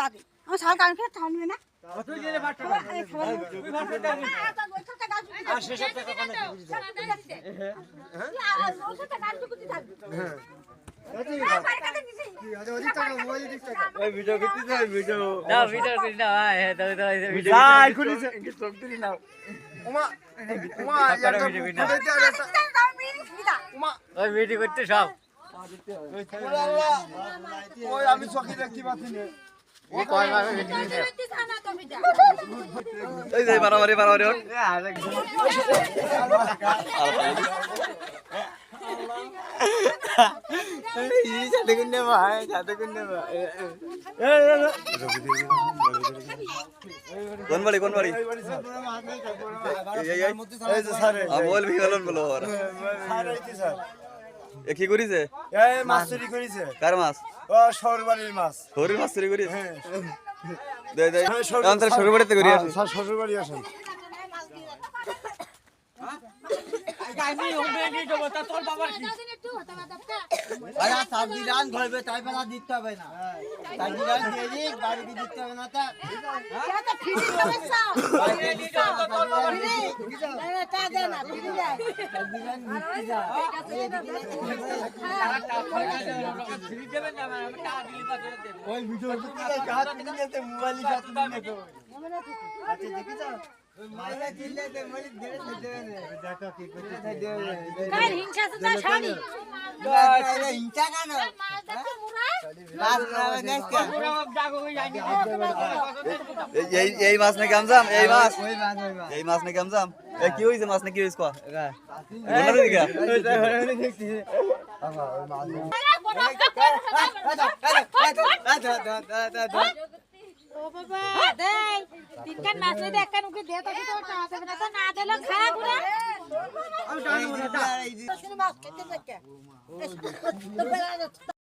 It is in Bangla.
বাদে আমার শাল কান ফের থামবে না তুই গেলে ভাত খাবি তুই ভাত খেতে যাবি আর শেষ টাকা কোনে দিবি হ্যাঁ ওই ভিডিও করতে যাই ভিডিও না ভিডিও করি না ভাই ভিডিও যাই করিস সব দিলি না ওমা ওমা ওই ভিডিও করতে সব ওই আমি চকি দেখতে পাচ্ছি না এই কয় মাসে ভিডিও দিছে এই যে বাড়াবাড়ি হোক এই সাথে কোন ভাই সাথে কোন ভাই কোন বাড়ি এই যে স্যার বল ভি গেলন বলো আর স্যার এইতে স্যার এ কি করিছে এই মাছ চুরি করেছে কার মাছ ও সরবাড়ির মাছ হরি মাছ চুরি করিস হ্যাঁ দে দে অন্তর শুরু করতে করি আসি স্যার শ্বশুর বাড়ি আসেন গাইনি হবে কি দেব তা তোর বাবার কি আরে সাবজি রান ঘরবে তাই বেলা দিতে হবে না সাবজি রান দিয়ে দি বাড়ি কি দিতে হবে না তা এটা ফিরি সমস্যা তোর বাবার কি তা দে না ফিরি যায় সাবজি রান নিতে যা ফ্রি দেবেন না আমি টাকা দিলি পাঁচ দেব ওই ভিডিও করতে কাজ নিতে মোবাইল সাথে নিয়ে তো আচ্ছা দেখি যাও ওই মাইলা চিল্লে দে মলি ধরে দেবে না দেখো কি করতে দেবে কার হিংসা তো শাড়ি আরে ইনচা কেন বাস না দেখতে জাগো হই যায়নি এই মাছ নাকি আমজাম এই মাছ ওই বাস এই মাছ নাকি আমজাম এ কি হইছে মাছ নাকি হইছে কো বলনা দিকে দেখছি ও বাবা দেই তিনখান মাছ দে একখান উকে দে তাকে তো টাকা দেবে না তো না দিলে খারাপ না আমি জানি না শুনে মাছ খেতে দেখে তো বেলা